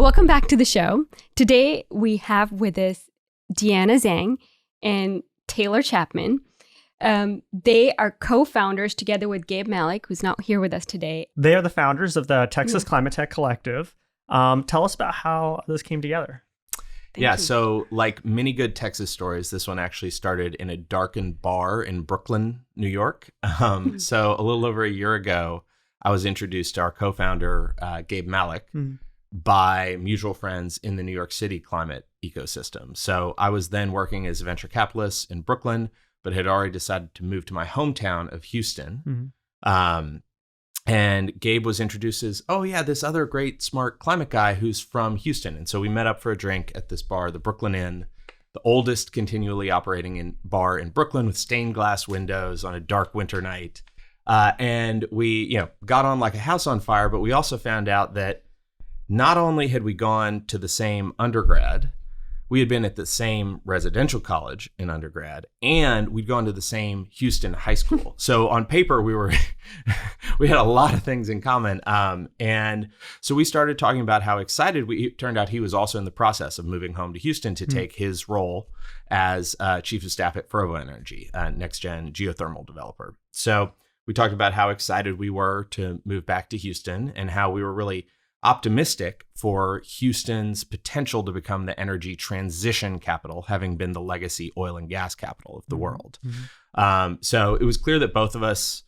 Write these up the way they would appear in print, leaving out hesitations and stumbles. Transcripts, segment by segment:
Welcome back to the show. Today we have with us Deanna Zhang and Taylor Chapman. They are co-founders together with Gabe Malick, who's not here with us today. They are the founders of the Texas Climatetech Collective. Tell us about how this came together. Thank you. So like many good Texas stories, this one actually started in a darkened bar in Brooklyn, New York. So a little over a year ago, I was introduced to our co-founder, Gabe Malick, by mutual friends in the New York City climate ecosystem. So I was then working as a venture capitalist in Brooklyn, but had already decided to move to my hometown of Houston. And Gabe was introduced as, oh yeah, this other great smart climate guy who's from Houston. And so we met up for a drink at this bar, the Brooklyn Inn, the oldest continually operating bar in Brooklyn with stained glass windows on a dark winter night. And we, got on like a house on fire, but we also found out that not only had we gone to the same undergrad, we had been at the same residential college in undergrad, and we'd gone to the same Houston high school. So on paper, we had a lot of things in common. And so we started talking about how excited it turned out he was also in the process of moving home to Houston to take his role as chief of staff at Fervo Energy, next gen geothermal developer. So we talked about how excited we were to move back to Houston and how we were really optimistic for Houston's potential to become the energy transition capital, having been the legacy oil and gas capital of the world. So it was clear that both of us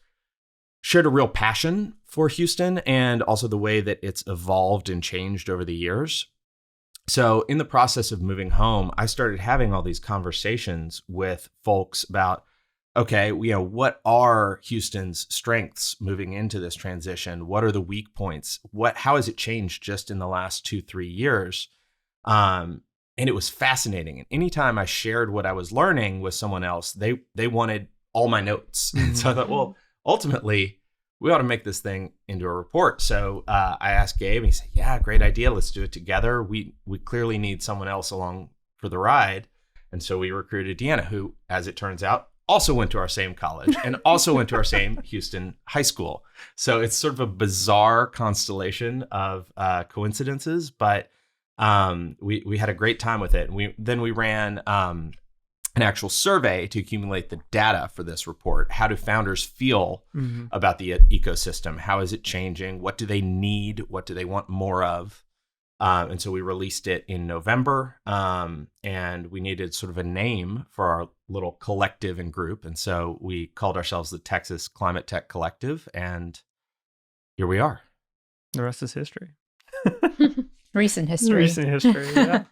shared a real passion for Houston and also the way that it's evolved and changed over the years. So in the process of moving home, I started having all these conversations with folks about, okay, what are Houston's strengths moving into this transition? What are the weak points? How has it changed just in the last 2-3 years? And it was fascinating. And anytime I shared what I was learning with someone else, they wanted all my notes. And so I thought, well, ultimately, we ought to make this thing into a report. So I asked Gabe, and he said, yeah, great idea. Let's do it together. We clearly need someone else along for the ride. And so we recruited Deanna, who, as it turns out, also went to our same college and also went to our same Houston high school. So it's sort of a bizarre constellation of coincidences, but we had a great time with it. And we ran an actual survey to accumulate the data for this report. How do founders feel about the ecosystem? How is it changing? What do they need? What do they want more of? And so we released it in November, and we needed sort of a name for our little collective and group. And so we called ourselves the Texas Climatetech Collective, and here we are. The rest is history. Recent history. Recent history, yeah.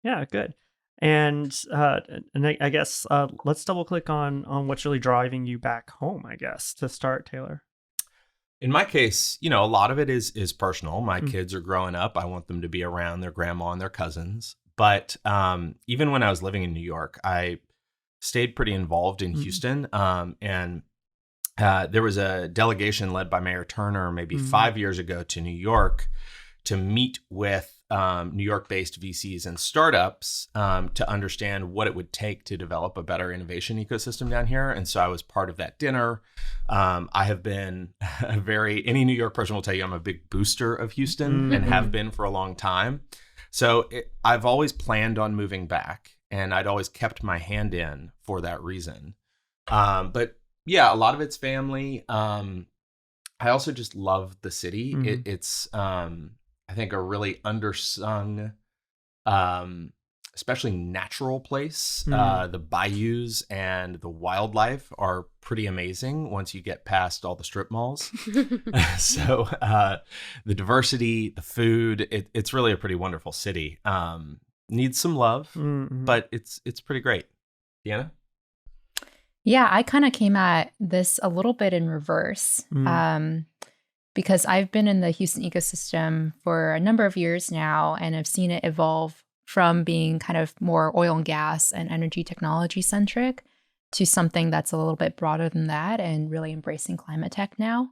Yeah, good. And I guess let's double click on what's really driving you back home, I guess, to start, Taylor. In my case, a lot of it is personal. My kids are growing up. I want them to be around their grandma and their cousins. But even when I was living in New York, I stayed pretty involved in Houston. And there was a delegation led by Mayor Turner maybe 5 years ago to New York to meet with New York-based VCs and startups to understand what it would take to develop a better innovation ecosystem down here. And so I was part of that dinner. I have been any New York person will tell you I'm a big booster of Houston and have been for a long time. So I've always planned on moving back, and I'd always kept my hand in for that reason. But yeah, a lot of it's family. I also just love the city. It's I think a really undersung, especially natural place. The bayous and the wildlife are pretty amazing once you get past all the strip malls. So the diversity, the food, it's really a pretty wonderful city. Needs some love, but it's pretty great. Deanna? Yeah, I kind of came at this a little bit in reverse. Because I've been in the Houston ecosystem for a number of years now, and I've seen it evolve from being kind of more oil and gas and energy technology centric to something that's a little bit broader than that and really embracing climate tech now.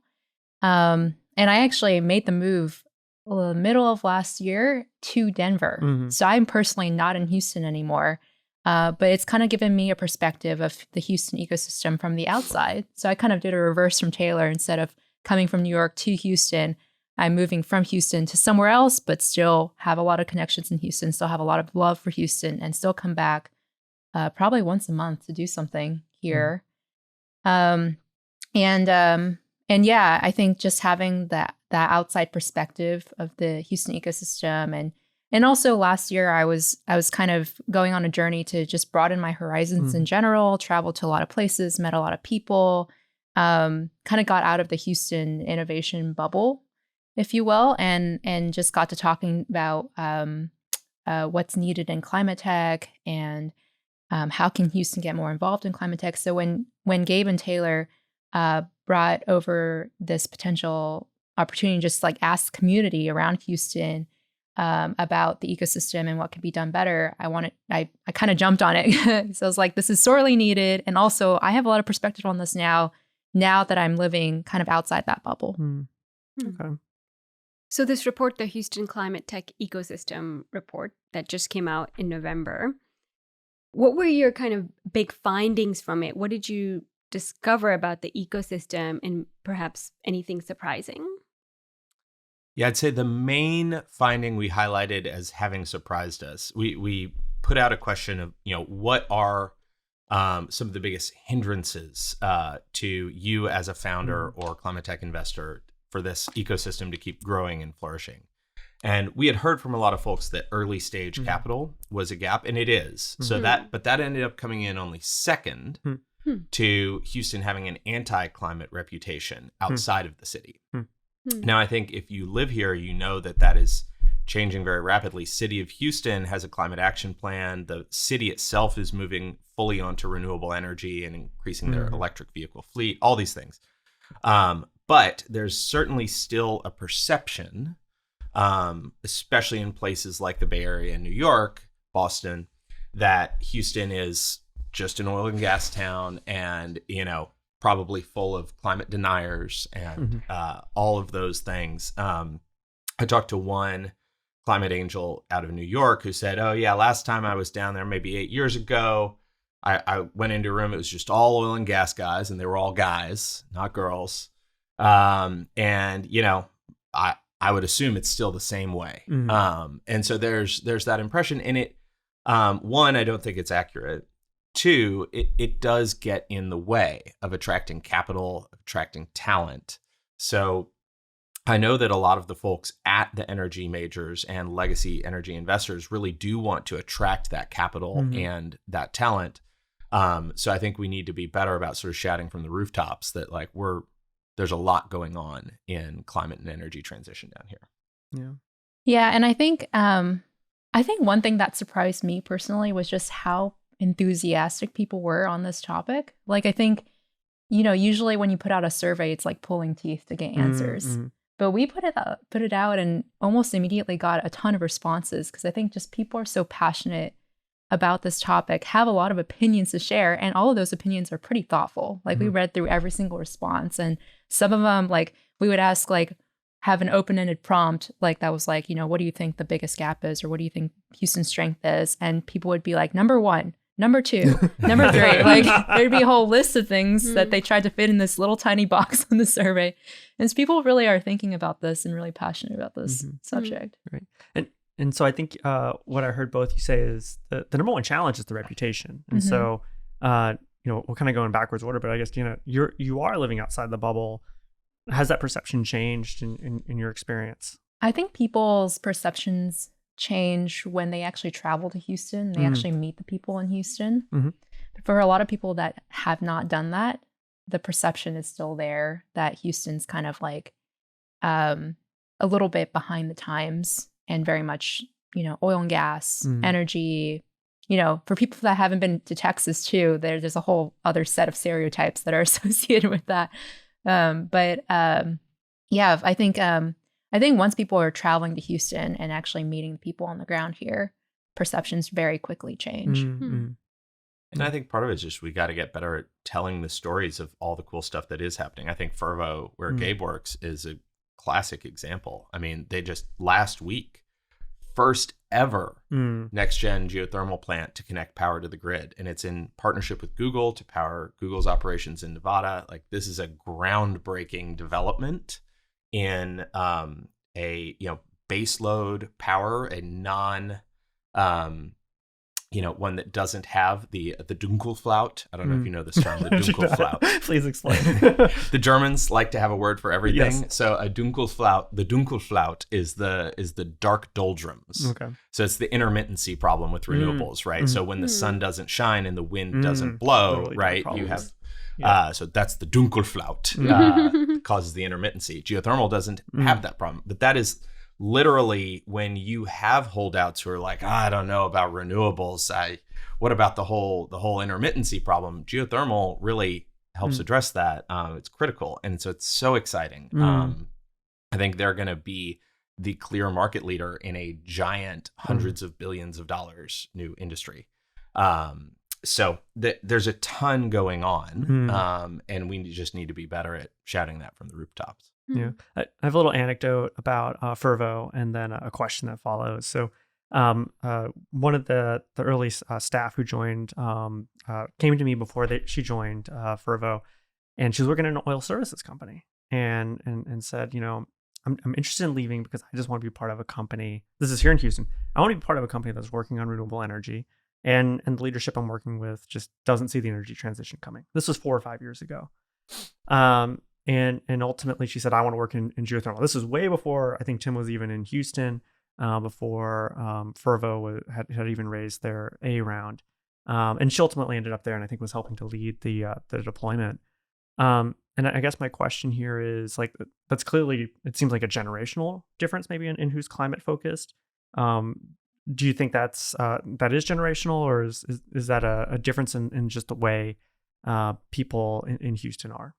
And I actually made the move the middle of last year to Denver. So I'm personally not in Houston anymore, but it's kind of given me a perspective of the Houston ecosystem from the outside. So I kind of did a reverse from Taylor. Instead of coming from New York to Houston, I'm moving from Houston to somewhere else, but still have a lot of connections in Houston, still have a lot of love for Houston, and still come back probably once a month to do something here. And yeah, I think just having that outside perspective of the Houston ecosystem, and also last year I was kind of going on a journey to just broaden my horizons in general, traveled to a lot of places, met a lot of people, kind of got out of the Houston innovation bubble, if you will, and just got to talking about what's needed in Climatetech and how can Houston get more involved in Climatetech. So when Gabe and Taylor brought over this potential opportunity, just like ask the community around Houston about the ecosystem and what could be done better, I kind of jumped on it. So I was like, this is sorely needed, and also I have a lot of perspective on this now that I'm living kind of outside that bubble. Okay. So this report, the Houston Climatetech Ecosystem Report that just came out in November, what were your kind of big findings from it? What did you discover about the ecosystem, and perhaps anything surprising? Yeah, I'd say the main finding we highlighted as having surprised us, we put out a question of, what are some of the biggest hindrances to you as a founder or Climatetech investor for this ecosystem to keep growing and flourishing. And we had heard from a lot of folks that early stage capital was a gap, and it is. So but that ended up coming in only second to Houston having an anti-climate reputation outside of the city. Now, I think if you live here, you know that is changing very rapidly. City of Houston has a climate action plan. The city itself is moving fully onto renewable energy and increasing their electric vehicle fleet, all these things. But there's certainly still a perception, especially in places like the Bay Area and New York, Boston, that Houston is just an oil and gas town and, probably full of climate deniers and all of those things. I talked to one climate angel out of New York who said, oh, yeah, last time I was down there, maybe 8 years ago, I went into a room, it was just all oil and gas guys, and they were all guys, not girls. And, I would assume it's still the same way. And so there's that impression. And it, one, I don't think it's accurate. Two, it does get in the way of attracting capital, attracting talent. So I know that a lot of the folks at the energy majors and legacy energy investors really do want to attract that capital and that talent. So I think we need to be better about sort of shouting from the rooftops that there's a lot going on in climate and energy transition down here. Yeah, and I think one thing that surprised me personally was just how enthusiastic people were on this topic. Like, I think, usually when you put out a survey, it's like pulling teeth to get answers. But we put it out and almost immediately got a ton of responses, because I think just people are so passionate about this topic, have a lot of opinions to share, and all of those opinions are pretty thoughtful. Like, we read through every single response, and some of them, like, we would ask, like, have an open-ended prompt, like, that was like, what do you think the biggest gap is, or what do you think Houston's strength is? And people would be like, number 1, number 2, number 3. Like, there'd be a whole list of things that they tried to fit in this little tiny box on the survey. And so people really are thinking about this and really passionate about this subject. Right. And so I think what I heard both you say is the number one challenge is the reputation. And so, we're kind of going backwards order, but I guess, you are living outside the bubble. Has that perception changed in your experience? I think people's perceptions change when they actually travel to Houston. They actually meet the people in Houston. But for a lot of people that have not done that, the perception is still there that Houston's kind of like a little bit behind the times and very much, oil and gas, energy. For people that haven't been to Texas too, there's a whole other set of stereotypes that are associated with that. Yeah, I think once people are traveling to Houston and actually meeting people on the ground here, perceptions very quickly change. And I think part of it is just we got to get better at telling the stories of all the cool stuff that is happening. I think Fervo, where Gabe works, is a classic example. I mean, they just last week, first ever next gen geothermal plant to connect power to the grid. And it's in partnership with Google to power Google's operations in Nevada. Like, this is a groundbreaking development in a base load power, a non one that doesn't have the Dunkelflaut. I don't know if you know this term, the Dunkelflaut. Please explain. The Germans like to have a word for everything. Yes. So a Dunkelflaut, the Dunkelflaut is the dark doldrums. Okay. So it's the intermittency problem with renewables, right? So when the sun doesn't shine and the wind doesn't blow, Literally right? dark You have problems. so that's the Dunkelflaut, causes the intermittency. Geothermal doesn't have that problem, but that is literally when you have holdouts who are like, I don't know about renewables. What about the whole intermittency problem? Geothermal really helps address that. It's critical, and so it's so exciting. I think they're going to be the clear market leader in a giant hundreds of billions of dollars new industry. So there's a ton going on, and we just need to be better at shouting that from the rooftops. Yeah, I have a little anecdote about Fervo, and then a question that follows. So, one of the early staff who joined came to me before she joined Fervo, and she was working in an oil services company, and said, I'm interested in leaving because I just want to be part of a company. This is here in Houston. I want to be part of a company that's working on renewable energy, and the leadership I'm working with just doesn't see the energy transition coming. This was 4 or 5 years ago. And ultimately she said, I want to work in geothermal. This is way before I think Tim was even in Houston, before Fervo had even raised their A round. And she ultimately ended up there, and I think was helping to lead the deployment. And I guess my question here is, like, that's clearly, it seems like a generational difference maybe in who's climate focused. Do you think that is generational, or is that a difference in just the way people in Houston are?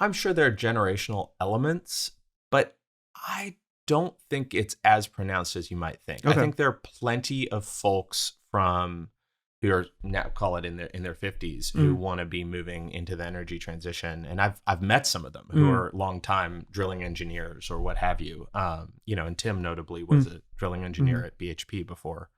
I'm sure there are generational elements, but I don't think it's as pronounced as you might think. Okay. I think there are plenty of folks who are now, call it in their 50s, who want to be moving into the energy transition, and I've met some of them who are longtime drilling engineers or what have you. And Tim notably was a drilling engineer at BHP before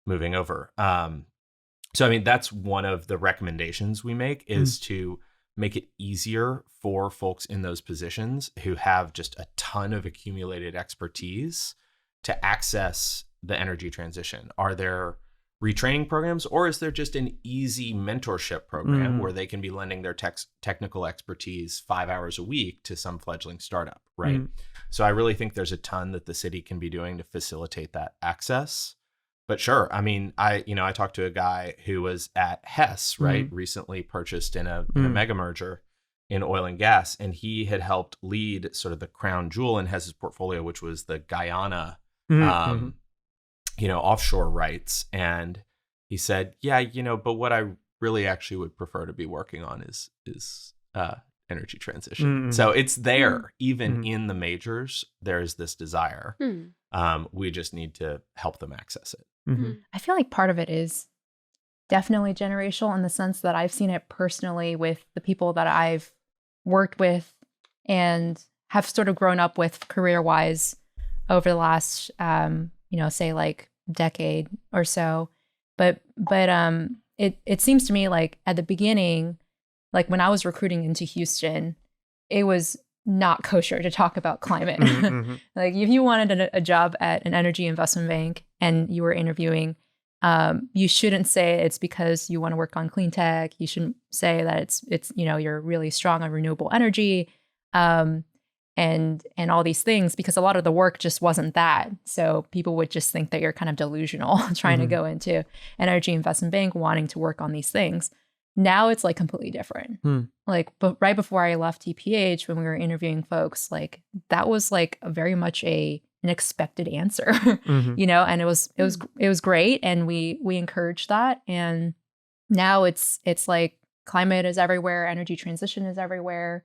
moving over. So I mean, that's one of the recommendations we make is to make it easier for folks in those positions who have just a ton of accumulated expertise to access the energy transition. Are there retraining programs, or is there just an easy mentorship program where they can be lending their technical expertise 5 hours a week to some fledgling startup, right? So I really think there's a ton that the city can be doing to facilitate that access. But sure, I mean, I talked to a guy who was at Hess, right? Recently purchased in a mega merger in oil and gas, and he had helped lead sort of the crown jewel in Hess's portfolio, which was the Guyana, offshore rights. And he said, but what I really actually would prefer to be working on is energy transition. So it's there, even in the majors, there's this desire. We just need to help them access it. I feel like part of it is definitely generational in the sense that I've seen it personally with the people that I've worked with and have sort of grown up with career-wise over the last, say like decade or so. But it seems to me like at the beginning, like when I was recruiting into Houston, it was not kosher to talk about climate. Like if you wanted a job at an energy investment bank and you were interviewing, you shouldn't say it's because you want to work on clean tech. You shouldn't say that it's you're really strong on renewable energy, and all these things, because a lot of the work just wasn't that. So people would just think that you're kind of delusional trying to go into an energy investment bank wanting to work on these things. Now it's like completely different. Like, but right before I left TPH, when we were interviewing folks, like that was like very much an expected answer, and it was great, and we encouraged that. And now it's like climate is everywhere, energy transition is everywhere,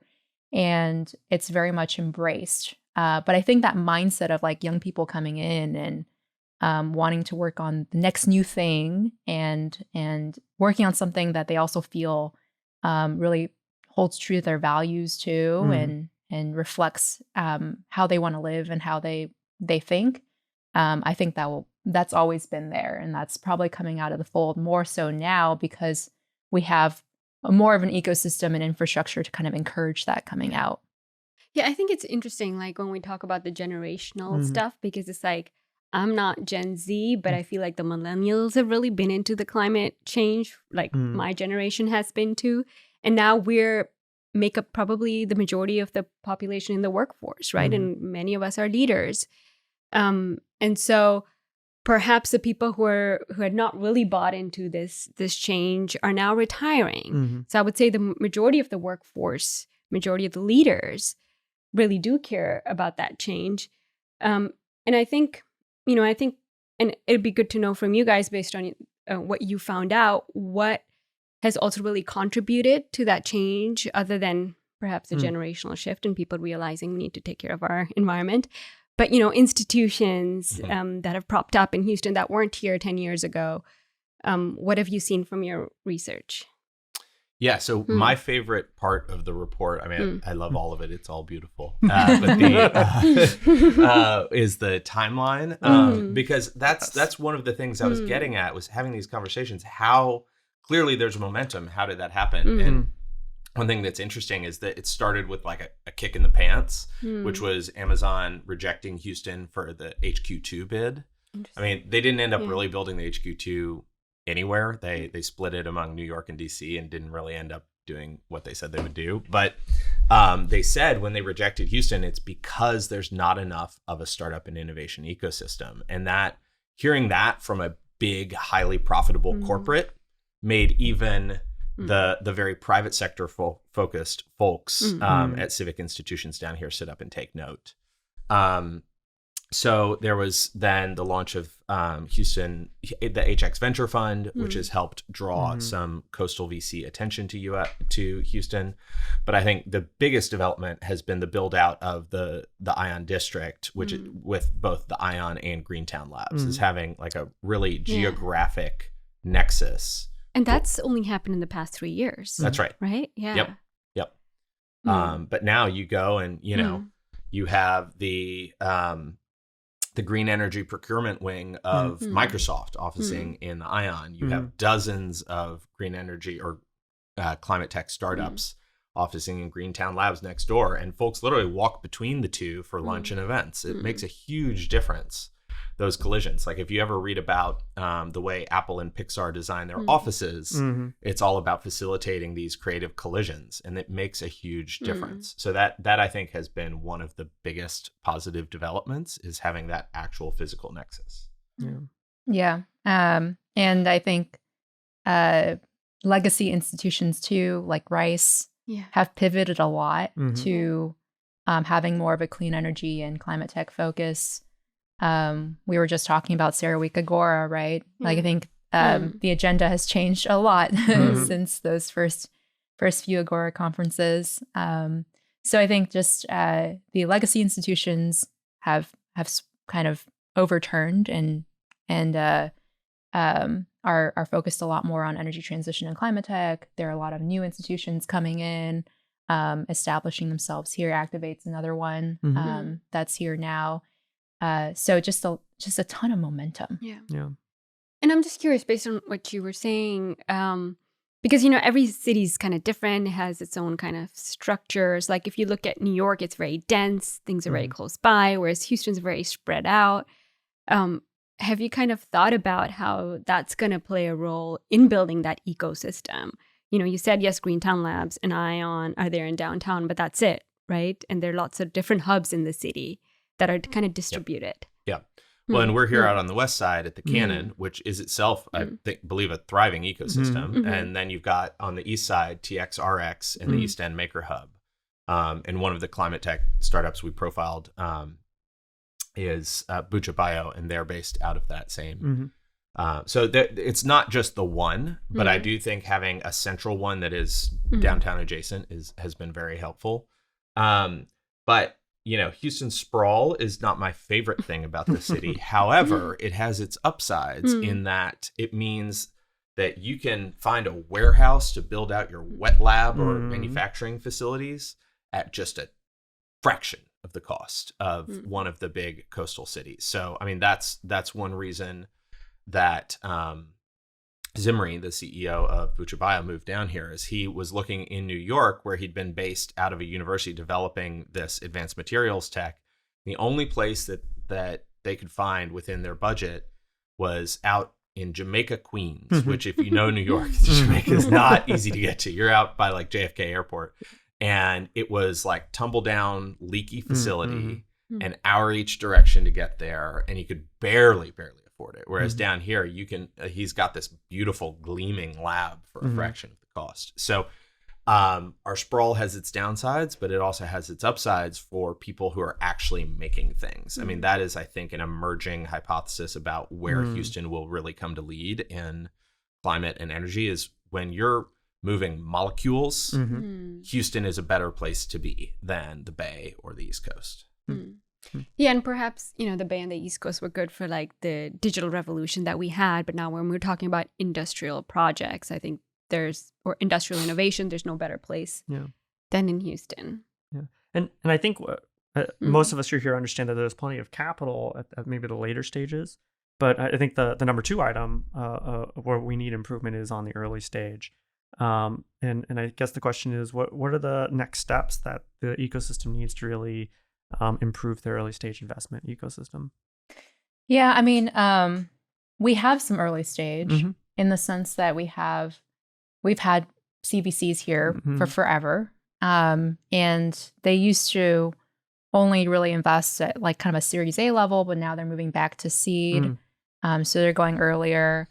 and it's very much embraced. But I think that mindset of like young people coming in and wanting to work on the next new thing and working on something that they also feel really holds true to their values too, and reflects how they want to live and how they think. I think that's always been there, and that's probably coming out of the fold more so now because we have more of an ecosystem and infrastructure to kind of encourage that coming out. Yeah, I think it's interesting, like when we talk about the generational Mhm. stuff, because it's like, I'm not Gen Z, but I feel like the millennials have really been into the climate change, like Mm. my generation has been too. And now we're make up probably the majority of the population in the workforce, right? Mhm. And many of us are leaders. And so perhaps the people who had not really bought into this change are now retiring. Mhm. So I would say the majority of the workforce, majority of the leaders really do care about that change. And I think, and it'd be good to know from you guys, based on what you found out, what has also really contributed to that change, other than perhaps a generational shift and people realizing we need to take care of our environment. But, institutions that have propped up in Houston that weren't here 10 years ago, what have you seen from your research? Yeah, so my favorite part of the report, I mean, I love all of it. It's all beautiful. But is the timeline, because that's one of the things I was getting at, was having these conversations. How clearly there's momentum. How did that happen? And one thing that's interesting is that it started with like a kick in the pants, which was Amazon rejecting Houston for the HQ2 bid. I mean, they didn't end up really building the HQ2 anywhere. They split it among New York and DC and didn't really end up doing what they said they would do. But they said when they rejected Houston, it's because there's not enough of a startup and innovation ecosystem. And that hearing that from a big, highly profitable corporate made even the very private sector focused folks at civic institutions down here sit up and take note. So there was then the launch of Houston, the HX Venture Fund, which has helped draw some coastal VC attention to Houston. But I think the biggest development has been the build out of the Ion District, which is, with both the Ion and Greentown Labs, is having like a really geographic nexus. And that's only happened in the past 3 years. That's right. Right? Yeah. Yep. But now you go and, you have the green energy procurement wing of Microsoft officing in the Ion. You have dozens of green energy or climate tech startups officing in Greentown Labs next door. And folks literally walk between the two for lunch and events. It makes a huge difference, those collisions. Like if you ever read about the way Apple and Pixar design their offices, it's all about facilitating these creative collisions, and it makes a huge difference. So that I think has been one of the biggest positive developments, is having that actual physical nexus. Yeah. And I think legacy institutions too, like Rice, have pivoted a lot to having more of a clean energy and climate tech focus. We were just talking about Sarah Week Agora, right? Like I think the agenda has changed a lot since those first few Agora conferences. So I think just the legacy institutions have kind of overturned and are focused a lot more on energy transition and climate tech. There are a lot of new institutions coming in, establishing themselves here. Activate's another one that's here now. So just a ton of momentum. Yeah. And I'm just curious, based on what you were saying, because every city's kind of different. It has its own kind of structures. Like if you look at New York, it's very dense. Things are very close by, whereas Houston's very spread out. Have you kind of thought about how that's going to play a role in building that ecosystem? You said, yes, Greentown Labs and Ion are there in downtown, but that's it, right? And there are lots of different hubs in the city that are kind of distributed. Yeah. Well, and we're here out on the west side at the Cannon, which is itself, I believe, a thriving ecosystem. And then you've got on the east side, TXRX and the East End Maker Hub. And one of the climate tech startups we profiled is Bucha Bio, and they're based out of that same. So it's not just the one, but I do think having a central one that is downtown adjacent has been very helpful. But Houston sprawl is not my favorite thing about the city. However, it has its upsides in that it means that you can find a warehouse to build out your wet lab or manufacturing facilities at just a fraction of the cost of one of the big coastal cities. So, I mean, that's one reason that Zimri, the CEO of Buchabaya, moved down here, is he was looking in New York, where he'd been based out of a university developing this advanced materials tech. The only place that they could find within their budget was out in Jamaica, Queens, which, if you know New York, Jamaica is not easy to get to. You're out by like JFK Airport. And it was like tumble down, leaky facility, an hour each direction to get there. And you could barely afford it. Whereas down here, you can, he's got this beautiful gleaming lab for a fraction of the cost. So our sprawl has its downsides, but it also has its upsides for people who are actually making things. I mean, that is, I think, an emerging hypothesis about where Houston will really come to lead in climate and energy, is when you're moving molecules, Houston is a better place to be than the Bay or the East Coast. Yeah, and perhaps, the Bay and the East Coast were good for like the digital revolution that we had. But now when we're talking about industrial projects, I think or industrial innovation, there's no better place than in Houston. Yeah. And I think most of us who are here understand that there's plenty of capital at maybe the later stages. But I think the number two item where we need improvement is on the early stage. And I guess the question is, what are the next steps that the ecosystem needs to really improve the early stage investment ecosystem? Yeah, I mean, we have some early stage in the sense that we've had CVCs here for forever. And they used to only really invest at like kind of a Series A level, but now they're moving back to seed. So they're going earlier.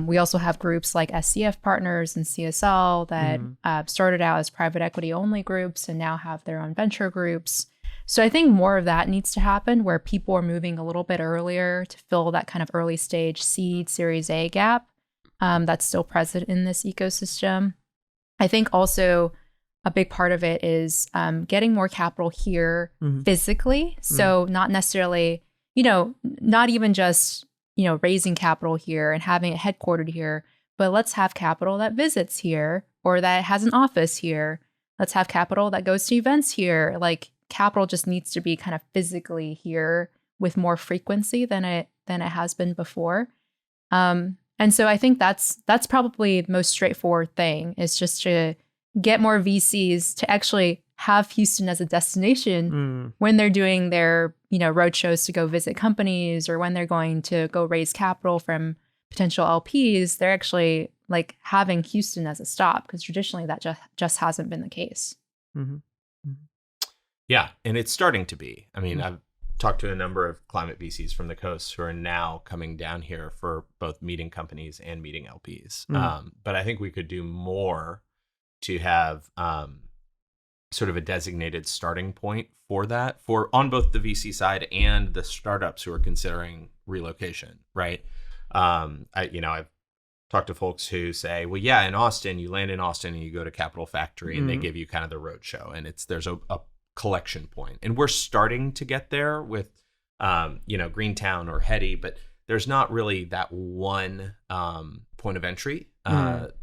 We also have groups like SCF Partners and CSL that started out as private equity only groups and now have their own venture groups. So I think more of that needs to happen, where people are moving a little bit earlier to fill that kind of early stage seed Series A gap that's still present in this ecosystem. I think also a big part of it is getting more capital here physically. So not necessarily, not even just, raising capital here and having it headquartered here, but let's have capital that visits here or that has an office here. Let's have capital that goes to events here. Like, capital just needs to be kind of physically here with more frequency than it has been before. And so I think that's probably the most straightforward thing, is just to get more VCs to actually have Houston as a destination when they're doing their, road shows to go visit companies, or when they're going to go raise capital from potential LPs. They're actually like having Houston as a stop, because traditionally that just hasn't been the case. Yeah, and it's starting to be. I mean, I've talked to a number of climate VCs from the coast who are now coming down here for both meeting companies and meeting LPs. But I think we could do more to have sort of a designated starting point for that, for on both the VC side and the startups who are considering relocation, right? I've talked to folks who say, well, yeah, in Austin, you land in Austin and you go to Capital Factory and they give you kind of the roadshow, and there's a collection point. And we're starting to get there with, Greentown or Hetty, but there's not really that one point of entry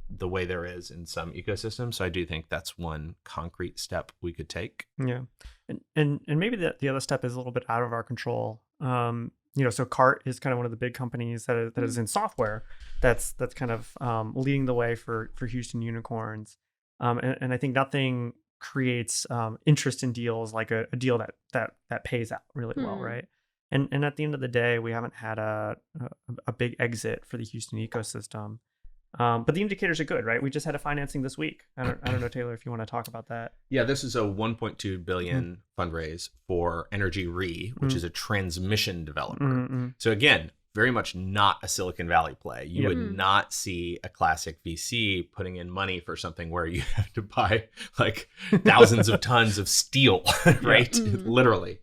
the way there is in some ecosystems. So I do think that's one concrete step we could take. Yeah. And maybe the other step is a little bit out of our control. So CART is kind of one of the big companies that is in software that's kind of leading the way for Houston unicorns. And I think nothing creates interest in deals like a deal that pays out really well, right? And at the end of the day, we haven't had a big exit for the Houston ecosystem. But the indicators are good, right? We just had a financing this week. I don't know, Taylor, if you want to talk about that. Yeah, this is a 1.2 billion fundraise for Energy Re, which is a transmission developer. So again, very much not a Silicon Valley play. You would not see a classic VC putting in money for something where you have to buy like thousands of tons of steel, right? Literally.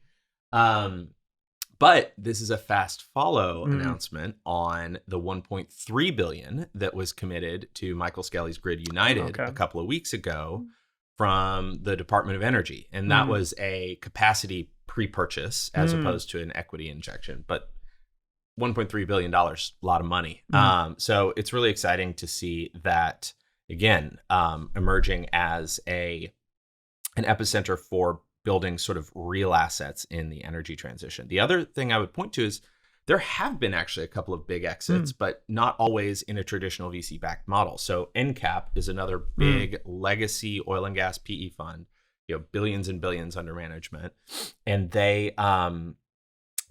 But this is a fast follow announcement on the 1.3 billion that was committed to Michael Skelly's Grid United a couple of weeks ago from the Department of Energy. And that was a capacity pre-purchase as opposed to an equity injection. But $1.3 billion, a lot of money. So it's really exciting to see that, again, emerging as an epicenter for building sort of real assets in the energy transition. The other thing I would point to is There have been actually a couple of big exits, but not always in a traditional VC-backed model. So NCAP is another big legacy oil and gas PE fund, billions and billions under management. And they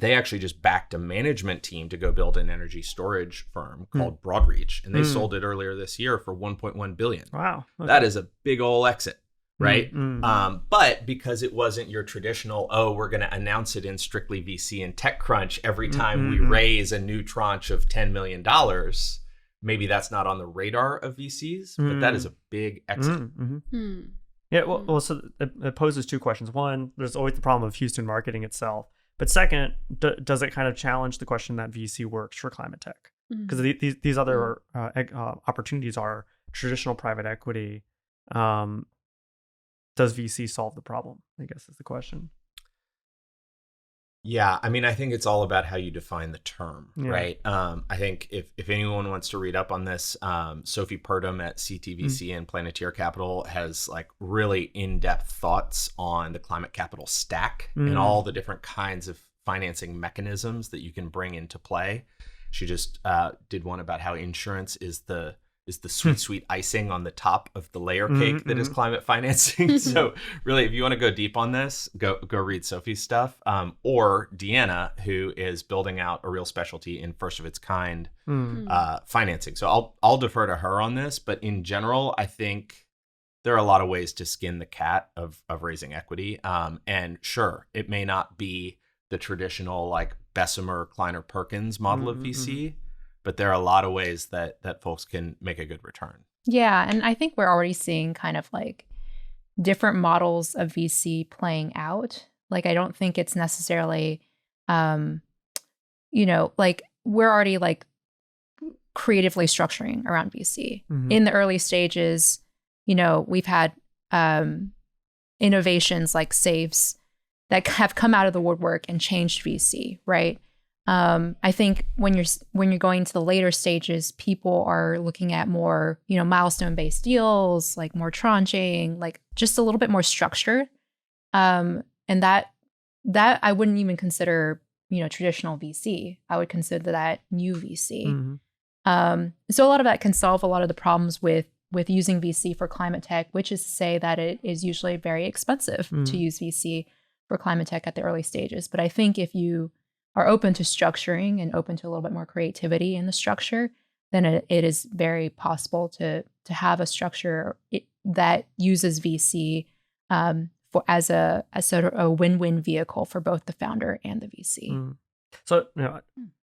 actually just backed a management team to go build an energy storage firm called Broadreach. And they sold it earlier this year for $1.1 billion. Wow. Okay. That is a big ol' exit. Right. But because it wasn't your traditional, we're going to announce it in strictly VC and TechCrunch every time we raise a new tranche of $10 million, maybe that's not on the radar of VCs, but that is a big exit. Yeah. Well, so it poses two questions. One, there's always the problem of Houston marketing itself. But second, does it kind of challenge the question that VC works for Climatetech? Because these other opportunities are traditional private equity. Does VC solve the problem, I guess is the question. Yeah, I mean, I think it's all about how you define the term, right? I think if anyone wants to read up on this, Sophie Purdom at CTVC and Planeteer Capital has like really in-depth thoughts on the climate capital stack and all the different kinds of financing mechanisms that you can bring into play. She just did one about how insurance is the sweet icing on the top of the layer cake that is climate financing. So really, if you want to go deep on this, go read Sophie's stuff, or Deanna, who is building out a real specialty in first of its kind financing. So I'll defer to her on this, but in general, I think there are a lot of ways to skin the cat of raising equity. And sure, it may not be the traditional like Bessemer, Kleiner, Perkins model of VC, but there are a lot of ways that folks can make a good return. Yeah, and I think we're already seeing kind of like different models of VC playing out. Like, I don't think it's necessarily, like we're already like creatively structuring around VC. In the early stages, we've had innovations like Saves that have come out of the woodwork and changed VC, right? I think when you're going to the later stages, people are looking at more, milestone-based deals, like more tranching, like just a little bit more structure. And that I wouldn't even consider, traditional VC. I would consider that new VC. So a lot of that can solve a lot of the problems with using VC for climate tech, which is to say that it is usually very expensive to use VC for climate tech at the early stages. But I think if you are open to structuring and open to a little bit more creativity in the structure, then it is very possible to have a structure that uses VC as a sort of a win-win vehicle for both the founder and the VC. So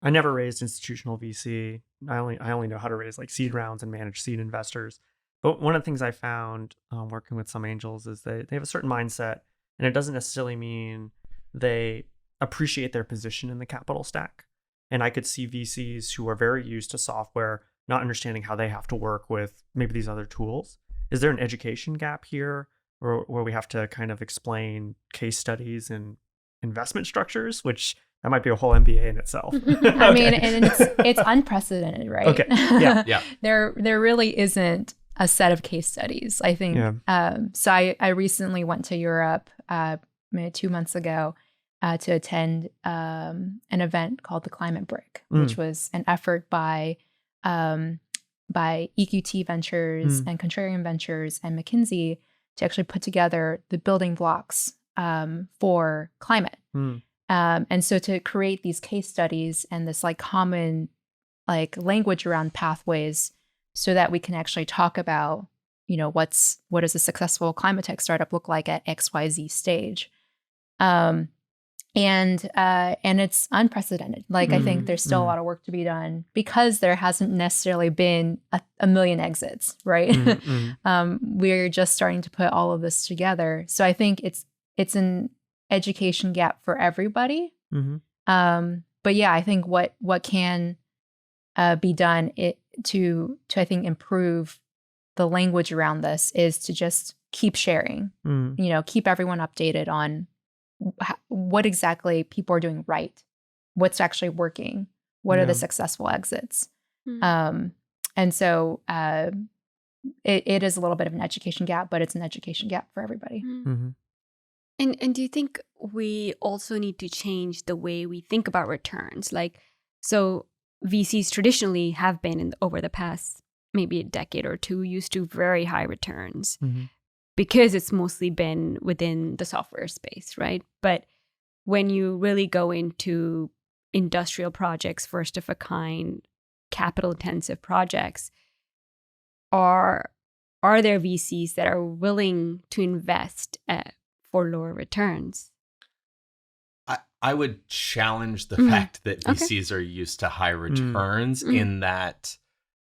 I never raised institutional VC. I only know how to raise like seed rounds and manage seed investors. But one of the things I found working with some angels is they have a certain mindset, and it doesn't necessarily mean they appreciate their position in the capital stack. And I could see VCs who are very used to software not understanding how they have to work with maybe these other tools. Is there an education gap here where we have to kind of explain case studies and investment structures, which that might be a whole MBA in itself? I mean, and it's unprecedented, right? Okay. Yeah. There really isn't a set of case studies, I think. So I recently went to Europe maybe 2 months ago to attend an event called the Climate Brick, which was an effort by EQT Ventures and Contrarian Ventures and McKinsey to actually put together the building blocks for climate. And so to create these case studies and this like common like language around pathways so that we can actually talk about, what does a successful climate tech startup look like at XYZ stage. And it's unprecedented. Like, I think there's still a lot of work to be done because there hasn't necessarily been a million exits, right? We're just starting to put all of this together. So I think it's an education gap for everybody. But yeah, I think what can be done to I think improve the language around this is to just keep sharing, keep everyone updated on what exactly people are doing right, what's actually working, what are the successful exits. And so it is a little bit of an education gap, but it's an education gap for everybody. And do you think we also need to change the way we think about returns? Like So VCs traditionally have been over the past maybe a decade or two used to very high returns because it's mostly been within the software space, right? But when you really go into industrial projects, first of a kind, capital intensive projects, are there VCs that are willing to invest for lower returns? I would challenge the fact that VCs are used to high returns in that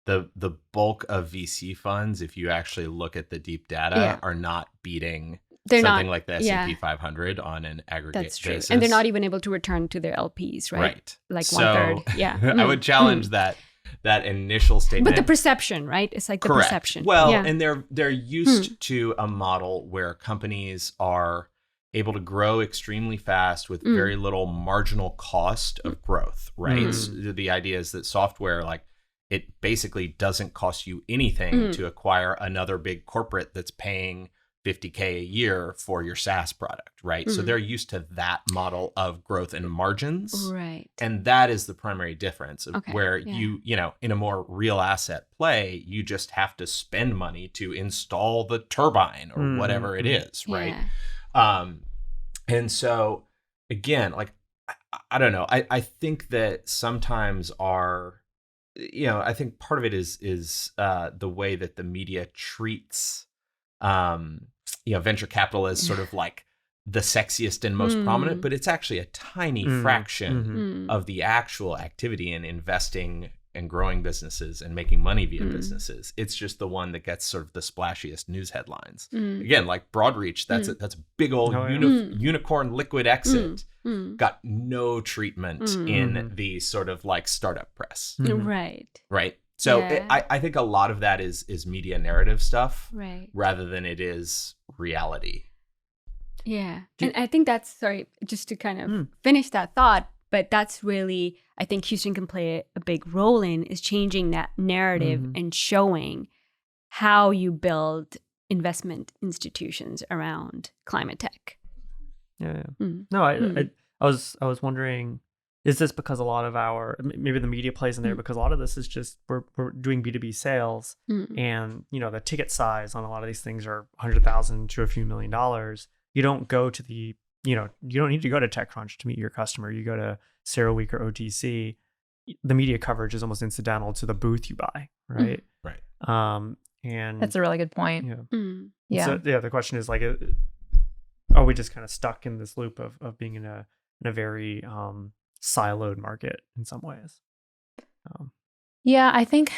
the bulk of VC funds, if you actually look at the deep data, are not beating something like the S&P 500 on an aggregate basis. And they're not even able to return to their LPs, right? Right. Like 1/3. Yeah. I would challenge that initial statement. But the perception, right? It's like the Correct. perception. Well, and they're used to a model where companies are able to grow extremely fast with very little marginal cost of growth, right? So the idea is that software, like, it basically doesn't cost you anything to acquire another big corporate that's paying $50K a year for your SaaS product, right? So they're used to that model of growth and margins. Right. And that is the primary difference of where you know, in a more real asset play, you just have to spend money to install the turbine or whatever it is, right? And so again, like, I don't know. I think that sometimes I think part of it is the way that the media treats venture capital as sort of like the sexiest and most prominent, but it's actually a tiny fraction of the actual activity in investing and growing businesses and making money via businesses. It's just the one that gets sort of the splashiest news headlines. Again, like Broadreach, that's a big old unicorn liquid exit. Got no treatment in the sort of like startup press. Right. So I think a lot of that is media narrative stuff, rather than it is reality. Yeah. And I think that's, sorry, just to kind of finish that thought, but that's really, I think Houston can play a big role in, is changing that narrative and showing how you build investment institutions around Climatetech. No, I was wondering, is this because a lot of maybe the media plays in there, because a lot of this is just we're doing B2B sales, and the ticket size on a lot of these things are $100,000 to a few $1 million. You don't go to you don't need to go to TechCrunch to meet your customer. You go to CERAWeek or OTC. The media coverage is almost incidental to the booth you buy, right? Right. And that's a really good point. So the question is, like, are we just kind of stuck in this loop of being in a very siloed market in some ways? Yeah, I think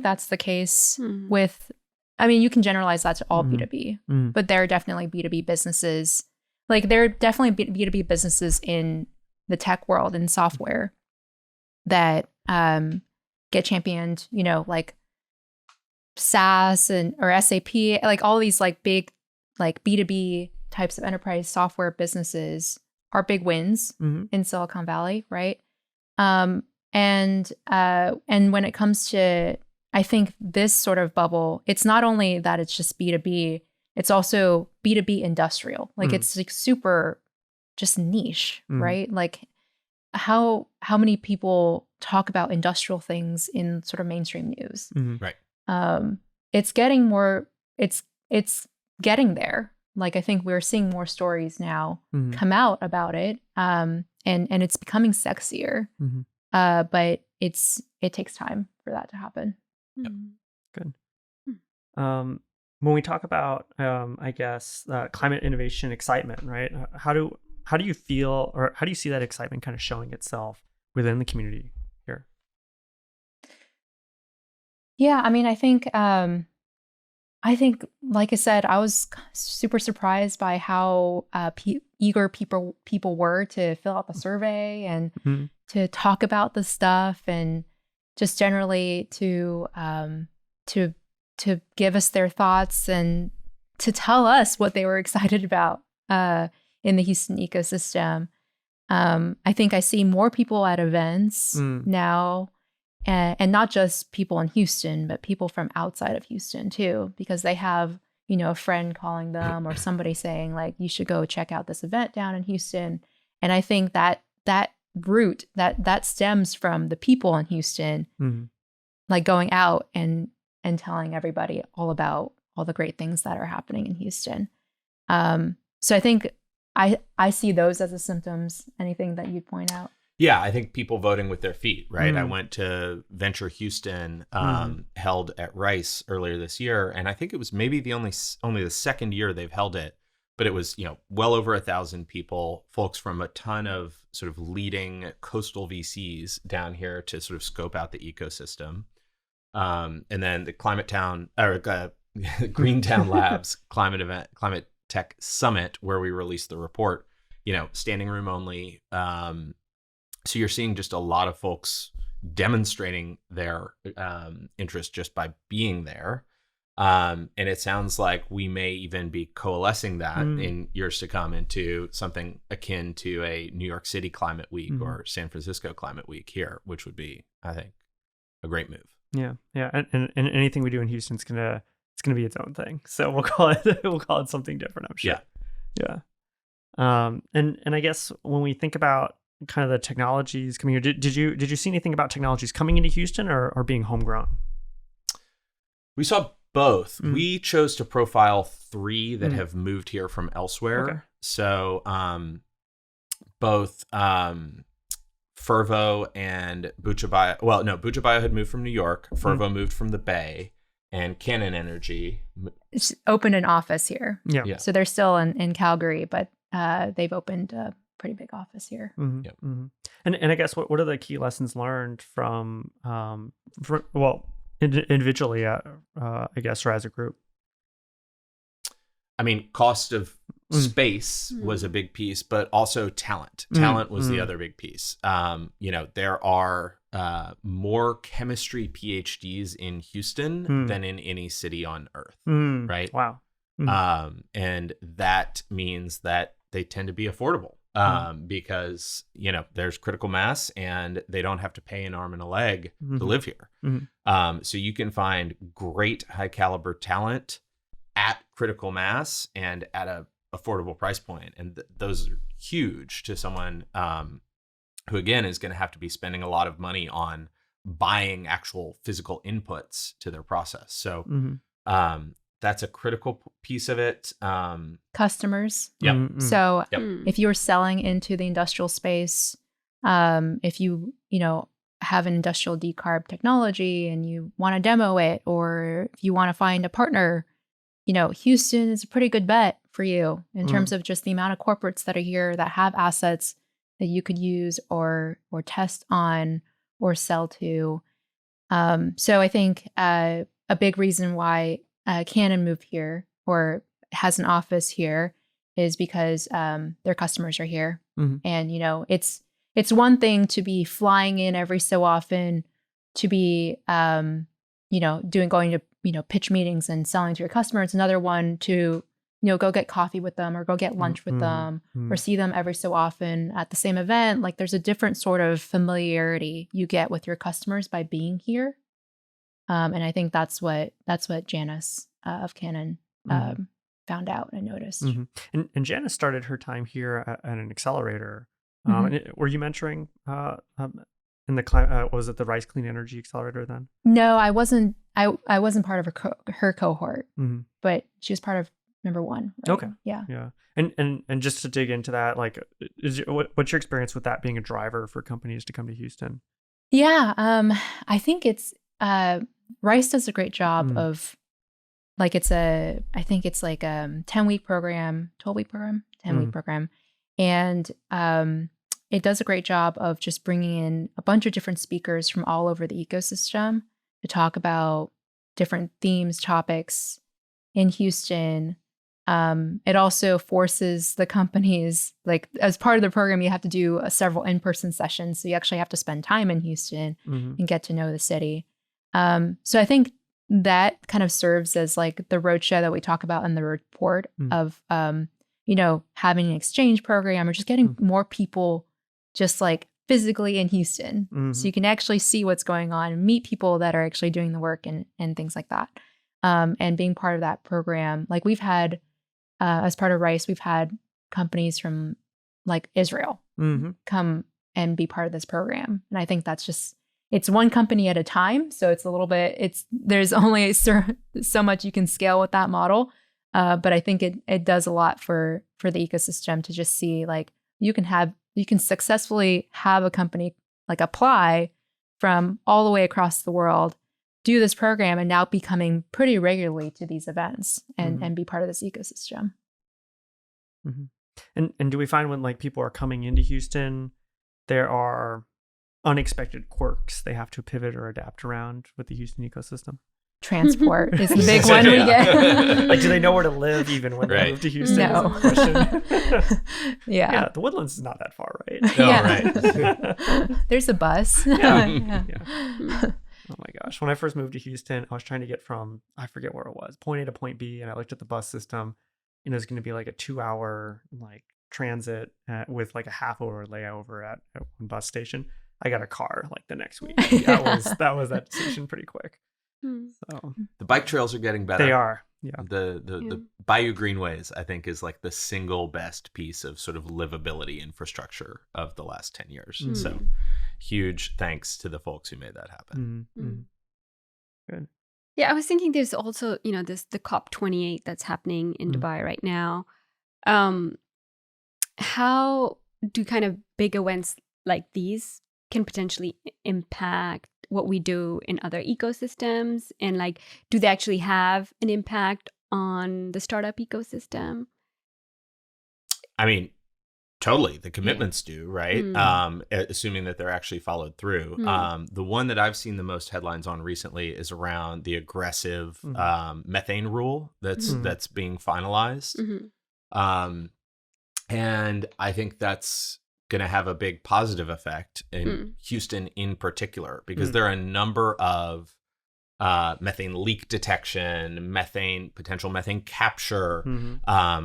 that's the case with, I mean, you can generalize that to all B2B, but there are definitely B2B businesses. Like, there are definitely B2B businesses in the tech world and software that get championed, like SaaS or SAP, like all these like big like B2B types of enterprise software businesses are big wins in Silicon Valley, right? And when it comes to, I think this sort of bubble, it's not only that it's just B2B, it's also B2B industrial. Like it's like super just niche, right? Like how many people talk about industrial things in sort of mainstream news? Right. It's getting more, it's getting there. Like, I think we're seeing more stories now come out about it. And it's becoming sexier. But it takes time for that to happen. Yep. Good. When we talk about, I guess, climate innovation excitement, right? How do you feel, or how do you see that excitement kind of showing itself within the community here? Yeah, I mean, I think, like I said, I was super surprised by how eager people were to fill out the survey and to talk about the stuff, and just generally to give us their thoughts and to tell us what they were excited about in the Houston ecosystem. I think I see more people at events now, and not just people in Houston, but people from outside of Houston too, because they have, a friend calling them or somebody saying like, you should go check out this event down in Houston. And I think that root that stems from the people in Houston, like going out and telling everybody all about all the great things that are happening in Houston. So I think I see those as the symptoms. Anything that you'd point out? Yeah, I think people voting with their feet, right? I went to Venture Houston, held at Rice earlier this year, and I think it was maybe the only the second year they've held it, but it was, well over 1,000 people, folks from a ton of sort of leading coastal VCs down here to sort of scope out the ecosystem. And then the Greentown Labs Climatetech Summit, where we released the report, standing room only. So you're seeing just a lot of folks demonstrating their interest just by being there. And it sounds like we may even be coalescing that in years to come into something akin to a New York City Climate Week or San Francisco Climate Week here, which would be, I think, a great move. Yeah. And anything we do in Houston, it's gonna be its own thing. So we'll call it something different, I'm sure. Yeah. And I guess when we think about kind of the technologies coming here, did you see anything about technologies coming into Houston or being homegrown? We saw both. We chose to profile 3 that have moved here from elsewhere. Okay. So both Fervo and Bucha-Bio. Well, no, Bucha-Bio had moved from New York. Fervo moved from the Bay, and Cannon Energy It's opened an office here. Yeah. So they're still in Calgary, but they've opened a pretty big office here. And I guess what are the key lessons learned from individually, I guess, or as a group? I mean, cost of space was a big piece, but also talent. Talent was the other big piece. There are more chemistry PhDs in Houston than in any city on earth, right? Wow. And that means that they tend to be affordable because, there's critical mass and they don't have to pay an arm and a leg to live here. So you can find great high caliber talent at critical mass and at a affordable price point. And those are huge to someone who, again, is going to have to be spending a lot of money on buying actual physical inputs to their process. So that's a critical piece of it. Customers. Yeah. So if you're selling into the industrial space, if you have an industrial decarb technology and you want to demo it, or if you want to find a partner, Houston is a pretty good bet for you in terms of just the amount of corporates that are here that have assets that you could use or test on or sell to. So I think a big reason why Canon moved here or has an office here is because their customers are here. And, it's one thing to be flying in every so often, to be, going to, pitch meetings and selling to your customers. It's another one to, go get coffee with them or go get lunch with them or see them every so often at the same event. Like there's a different sort of familiarity you get with your customers by being here. And I think that's what Janice of Canon found out and noticed. And Janice started her time here at an accelerator. Were you mentoring in the was it the Rice Clean Energy Accelerator then? No, I wasn't. I wasn't part of her cohort, but she was part of number 1. Right? Okay. Yeah. And just to dig into that, like, what's your experience with that being a driver for companies to come to Houston? Yeah. I think it's Rice does a great job of, like, I think it's like a 10-week program, 12-week program, 10-week program. And it does a great job of just bringing in a bunch of different speakers from all over the ecosystem to talk about different themes, topics in Houston. It also forces the companies, like, as part of the program, you have to do several in-person sessions. So you actually have to spend time in Houston and get to know the city. So I think that kind of serves as like the roadshow that we talk about in the report of, having an exchange program or just getting more people just like physically in Houston. So you can actually see what's going on and meet people that are actually doing the work and things like that. And being part of that program, like we've had, as part of Rice, we've had companies from like Israel come and be part of this program. And I think that's just, it's one company at a time. So it's a little bit, there's only so much you can scale with that model. But I think it does a lot for the ecosystem to just see like you can successfully have a company like apply from all the way across the world, do this program, and now be coming pretty regularly to these events and be part of this ecosystem. Mm-hmm. And do we find when like people are coming into Houston, there are unexpected quirks they have to pivot or adapt around with the Houston ecosystem? Transport is the big one we get. Like, do they know where to live even when they move to Houston? No. Is a question. Yeah, the Woodlands is not that far, right? No, right. There's a bus. Yeah. Oh my gosh. When I first moved to Houston, I was trying to get from, I forget where it was, point A to point B, and I looked at the bus system, and it was going to be like a 2-hour like transit with like a half-hour layover at one bus station. I got a car like the next week. That was that decision pretty quick. So the bike trails are getting better. They are. Yeah. The Bayou Greenways, I think, is like the single best piece of sort of livability infrastructure of the last 10 years. So huge thanks to the folks who made that happen. Good. Yeah, I was thinking there's also, the COP28 that's happening in Dubai right now. How do kind of big events like these can potentially impact what we do in other ecosystems? And like, do they actually have an impact on the startup ecosystem? I mean, totally. The commitments do, right? Assuming that they're actually followed through. The one that I've seen the most headlines on recently is around the aggressive methane rule that's being finalized. And I think that's going to have a big positive effect in Houston in particular, because there are a number of methane leak detection, potential methane capture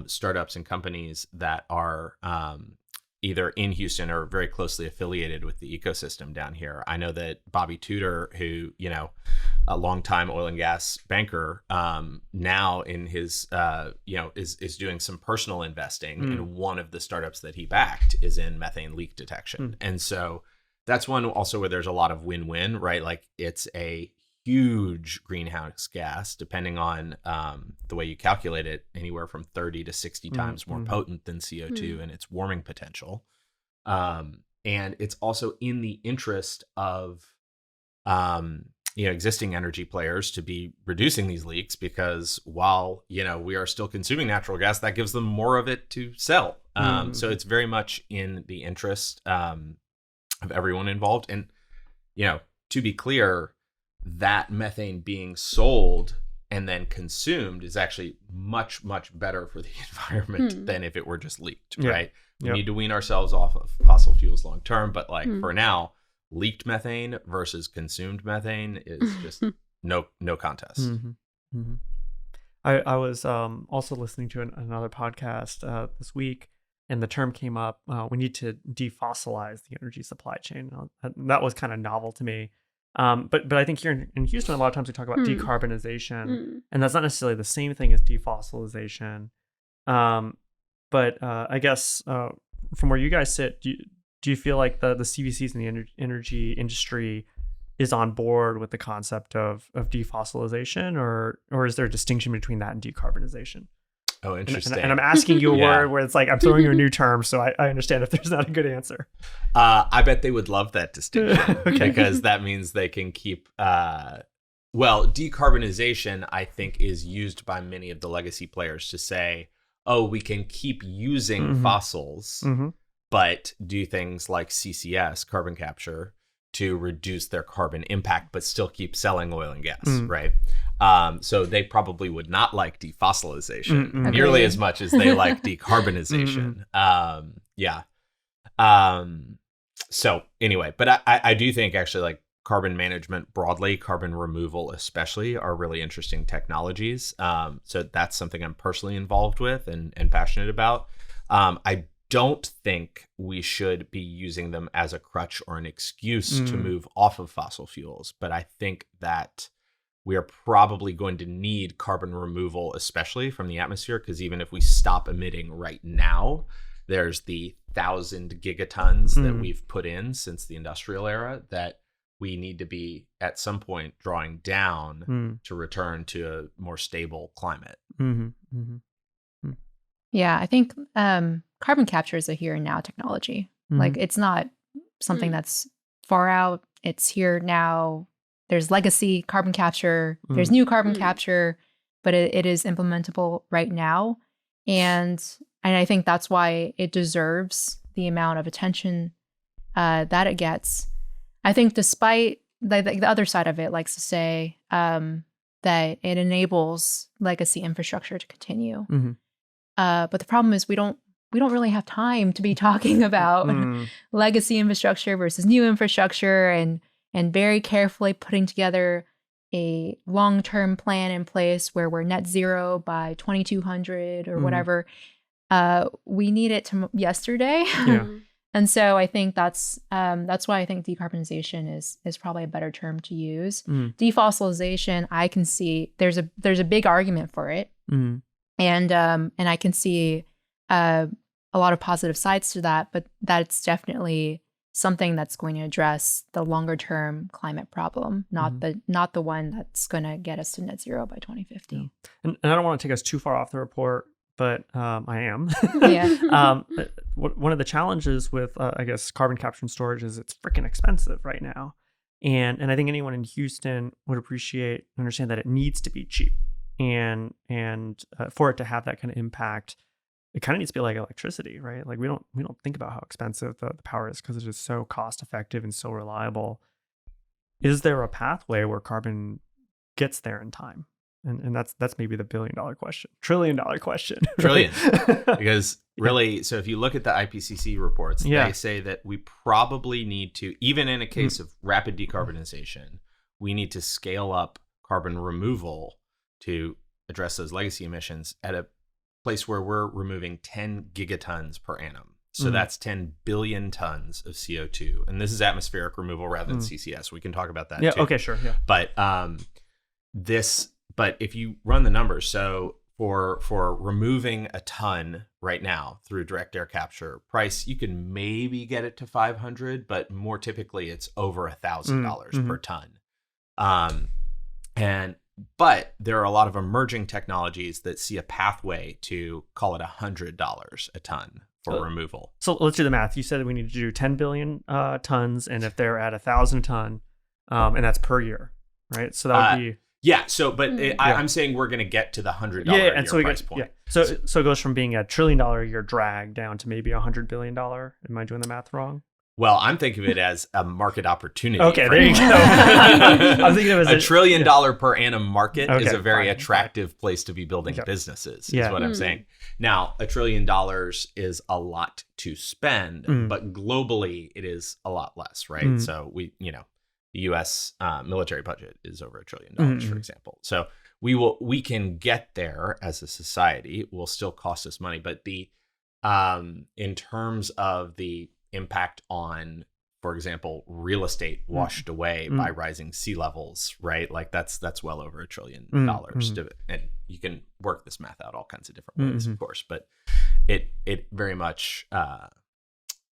startups and companies that are either in Houston or very closely affiliated with the ecosystem down here. I know that Bobby Tudor, who, a longtime oil and gas banker, now in his, is doing some personal investing, and one of the startups that he backed is in methane leak detection. And so that's one also where there's a lot of win-win, right? Like it's a huge greenhouse gas, depending on the way you calculate it, anywhere from 30 to 60 times more potent than CO2 and its warming potential. And it's also in the interest of existing energy players to be reducing these leaks, because while we are still consuming natural gas, that gives them more of it to sell. So it's very much in the interest of everyone involved. And to be clear, that methane being sold and then consumed is actually much, much better for the environment than if it were just leaked, right? We need to wean ourselves off of fossil fuels long term, but for now, leaked methane versus consumed methane is just no contest. I was also listening to another podcast this week, and the term came up, we need to defossilize the energy supply chain. That was kind of novel to me. But I think here in Houston, a lot of times we talk about decarbonization, and that's not necessarily the same thing as defossilization. But I guess from where you guys sit, do you feel like the CVCs in the energy industry is on board with the concept of defossilization, or is there a distinction between that and decarbonization? Oh, interesting. And I'm asking you a word where it's like I'm throwing you a new term, so I understand if there's not a good answer. I bet they would love that distinction because that means they can keep. Decarbonization, I think, is used by many of the legacy players to say, "Oh, we can keep using fossils, but do things like CCS, carbon capture, to reduce their carbon impact, but still keep selling oil and gas," right? So they probably would not like defossilization nearly as much as they like decarbonization. So anyway, but I do think actually like carbon management broadly, carbon removal especially, are really interesting technologies. So that's something I'm personally involved with and passionate about. I don't think we should be using them as a crutch or an excuse to move off of fossil fuels, but I think that we are probably going to need carbon removal, especially from the atmosphere, because even if we stop emitting right now, There's the 1,000 gigatons that we've put in since the industrial era that we need to be at some point drawing down to return to a more stable climate. Yeah, I think carbon capture is a here and now technology. Like it's not something that's far out. It's here now. There's legacy carbon capture. There's new carbon capture, but it is implementable right now. And I think that's why it deserves the amount of attention that it gets. I think despite the other side of it likes to say that it enables legacy infrastructure to continue. But the problem is we don't really have time to be talking about legacy infrastructure versus new infrastructure and very carefully putting together a long-term plan in place where we're net zero by 2200 or whatever. We need it to yesterday. Yeah. And so I think that's why I think decarbonization is probably a better term to use. Defossilization, I can see there's a big argument for it. And I can see a lot of positive sides to that, but that's definitely something that's going to address the longer term climate problem, not the one that's going to get us to net zero by 2050. Yeah. And I don't want to take us too far off the report, but I am. One of the challenges with I guess carbon capture and storage is it's freaking expensive right now, and I think anyone in Houston would appreciate and understand that it needs to be cheap, and for it to have that kind of impact, it kind of needs to be like electricity, right? Like we don't think about how expensive the power is because it is so cost effective and so reliable. Is there a pathway where carbon gets there in time? And that's maybe the $1 billion question, $1 trillion question. Trillion. Because really, so if you look at the IPCC reports, they say that we probably need to, even in a case of rapid decarbonization, we need to scale up carbon removal to address those legacy emissions at a place where we're removing 10 gigatons per annum. So that's 10 billion tons of CO2. And this is atmospheric removal rather than CCS. We can talk about that too. Okay, sure. Yeah. But if you run the numbers, so for removing a ton right now through direct air capture price, you can maybe get it to 500, but more typically it's over $1,000 per ton. But there are a lot of emerging technologies that see a pathway to call it $100 a ton for removal. So let's do the math. You said we need to do 10 billion tons, and if they're at 1,000 a ton, and that's per year, right? So that would be... Yeah. So, but I'm saying we're going to get to the $100 a year price point. So it goes from being a $1 trillion a year drag down to maybe $100 billion. Am I doing the math wrong? Well, I'm thinking of it as a market opportunity. Okay, there you go. I'm thinking of it as $1 trillion per annum market is a very attractive place to be building businesses, is what I'm saying. Now, $1 trillion is a lot to spend, but globally it is a lot less, right? So the U.S. military budget is over $1 trillion, for example. So we can get there as a society. It will still cost us money, but in terms of the impact on, for example, real estate washed away by rising sea levels, right? Like that's well over $1 trillion. And you can work this math out all kinds of different ways, of course, but it very much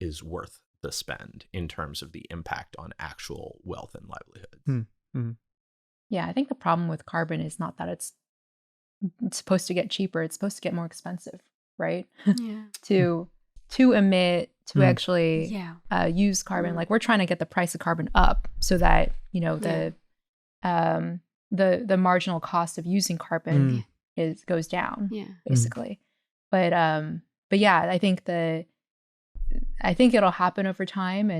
is worth the spend in terms of the impact on actual wealth and livelihood. Yeah, I think the problem with carbon is not that it's supposed to get cheaper, it's supposed to get more expensive, right? To emit, to actually use carbon. Like we're trying to get the price of carbon up so that, the marginal cost of using carbon goes down, basically. But yeah, I think it'll happen over time,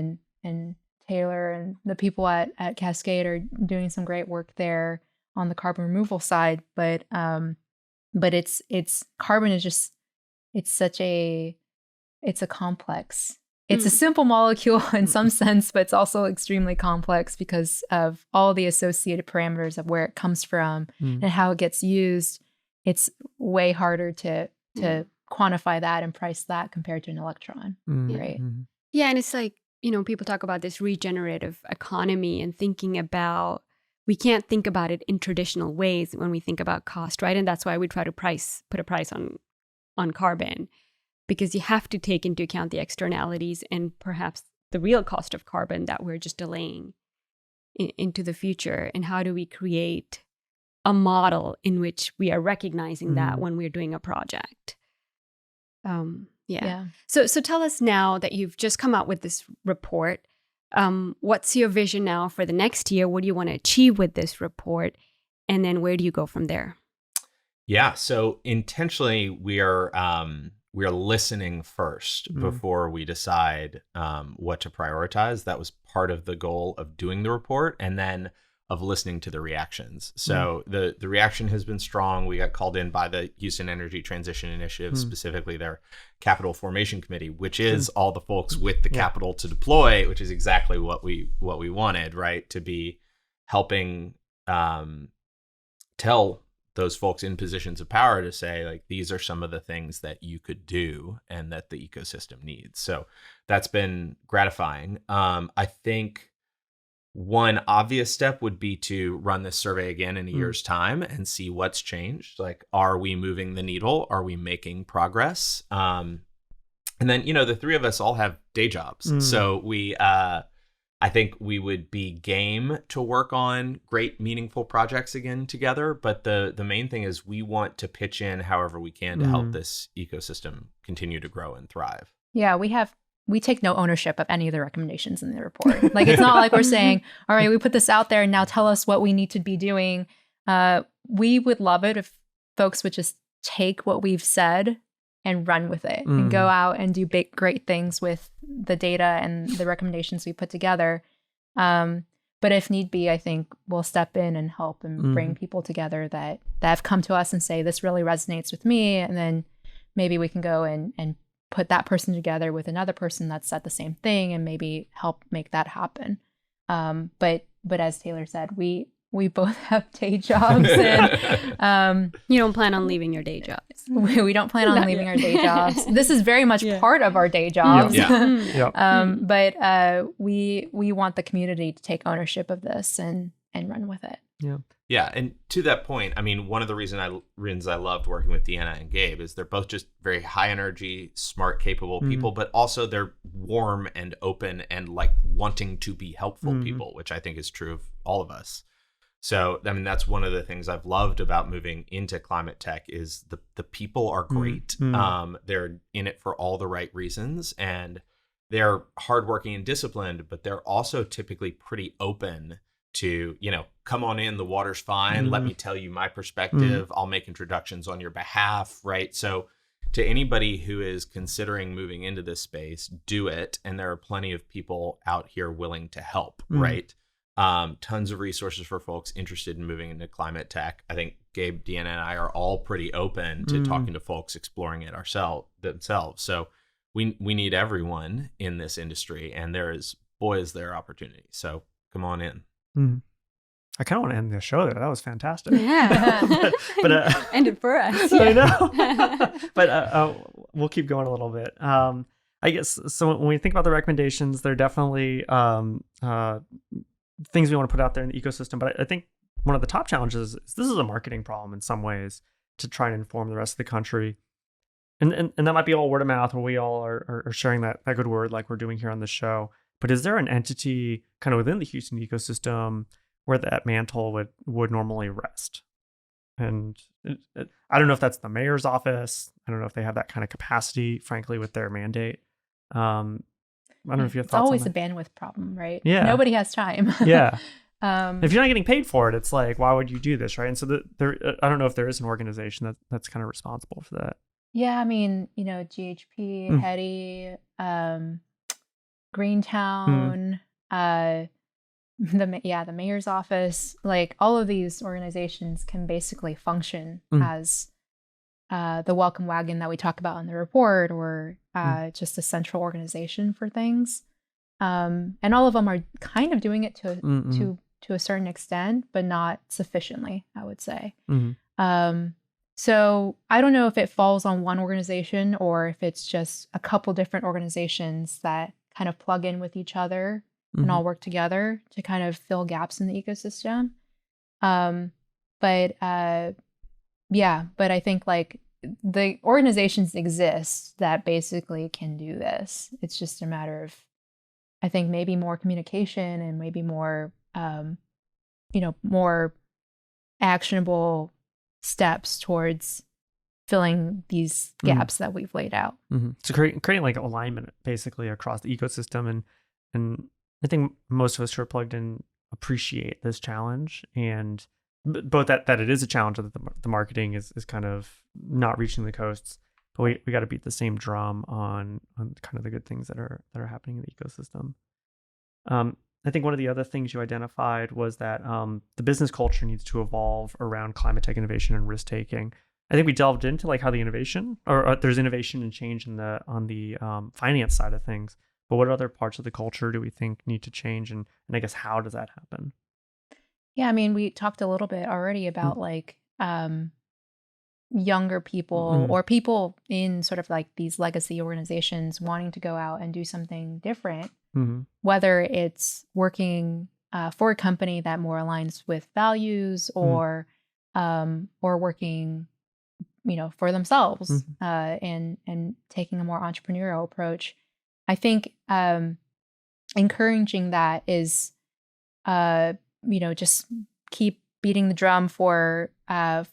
and Taylor and the people at Cascade are doing some great work there on the carbon removal side. But it's carbon is just, it's a complex. It's a simple molecule in some sense, but it's also extremely complex because of all the associated parameters of where it comes from and how it gets used. It's way harder to quantify that and price that compared to an electron, right? Yeah, and it's like, people talk about this regenerative economy and thinking about, we can't think about it in traditional ways when we think about cost, right? And that's why we try to put a price on carbon. because you have to take into account the externalities and perhaps the real cost of carbon that we're just delaying into the future. And how do we create a model in which we are recognizing that when we're doing a project? So tell us now that you've just come out with this report, what's your vision now for the next year? What do you want to achieve with this report? And then where do you go from there? Yeah, so intentionally we are listening first before we decide what to prioritize. That was part of the goal of doing the report, and then of listening to the reactions. So the reaction has been strong. We got called in by the Houston Energy Transition Initiative, specifically their Capital Formation Committee, which is all the folks with the capital to deploy, which is exactly what we wanted, right? To be helping tell those folks in positions of power to say, like, these are some of the things that you could do and that the ecosystem needs. So that's been gratifying. I think one obvious step would be to run this survey again in a year's time and see what's changed. Like, are we moving the needle? Are we making progress? And then, the three of us all have day jobs. So I think we would be game to work on great, meaningful projects again together. But the main thing is we want to pitch in however we can to help this ecosystem continue to grow and thrive. Yeah, we take no ownership of any of the recommendations in the report. Like, it's not like we're saying, all right, we put this out there and now tell us what we need to be doing. We would love it if folks would just take what we've said and run with it and go out and do big, great things with the data and the recommendations we put together. But if need be, I think we'll step in and help and bring people together that have come to us and say, this really resonates with me. And then maybe we can go and put that person together with another person that said the same thing and maybe help make that happen. But as Taylor said, we both have day jobs, and you don't plan on leaving your day jobs. We don't plan on leaving our day jobs. This is very much part of our day jobs. But we want the community to take ownership of this and run with it. Yeah, and to that point, I mean, one of the reasons I loved working with Deanna and Gabe is they're both just very high energy, smart, capable people, but also they're warm and open and like wanting to be helpful people, which I think is true of all of us. So, I mean, that's one of the things I've loved about moving into Climatetech is the people are great. They're in it for all the right reasons, and they're hardworking and disciplined, but they're also typically pretty open to, come on in, the water's fine. Let me tell you my perspective. I'll make introductions on your behalf, right? So to anybody who is considering moving into this space, do it. And there are plenty of people out here willing to help, right? Tons of resources for folks interested in moving into Climatetech. I think Gabe, Deanna, and I are all pretty open to talking to folks exploring it themselves. So we need everyone in this industry, and is there opportunity. So come on in. I kind of want to end the show there. That was fantastic. Yeah. but end it for us. I know. But we'll keep going a little bit. I guess, so when we think about the recommendations, they're definitely things we want to put out there in the ecosystem. But I think one of the top challenges is this is a marketing problem in some ways to try and inform the rest of the country. And that might be all word of mouth, where we all are sharing that good word like we're doing here on the show. But is there an entity kind of within the Houston ecosystem where that mantle would normally rest? And I don't know if that's the mayor's office. I don't know if they have that kind of capacity, frankly, with their mandate. I don't know if you have thoughts on that. It's always a bandwidth problem, right? Yeah. Nobody has time. Yeah. If you're not getting paid for it, it's like, why would you do this, right? And so I don't know if there is an organization that's kind of responsible for that. Yeah, I mean, GHP, Hetty, Greentown, the mayor's office, like all of these organizations can basically function as the welcome wagon that we talk about in the report, or just a central organization for things. And all of them are kind of doing it to a certain extent, but not sufficiently, I would say. So I don't know if it falls on one organization or if it's just a couple different organizations that kind of plug in with each other and all work together to kind of fill gaps in the ecosystem. But I think like the organizations exist that basically can do this. It's just a matter of, I think, maybe more communication and maybe more, more actionable steps towards filling these gaps that we've laid out. So creating like alignment basically across the ecosystem, and I think most of us who are plugged in appreciate this challenge, and both that it is a challenge that the marketing is kind of not reaching the coasts, but we got to beat the same drum on kind of the good things that are happening in the ecosystem. I think one of the other things you identified was that the business culture needs to evolve around climate tech innovation and risk taking. I think we delved into like how the innovation or there's innovation and change on the finance side of things, but what other parts of the culture do we think need to change, and I guess how does that happen? Yeah, I mean, we talked a little bit already about like younger people or people in sort of like these legacy organizations wanting to go out and do something different, whether it's working for a company that more aligns with values or working, for themselves and taking a more entrepreneurial approach. I think encouraging that is, just keep beating the drum for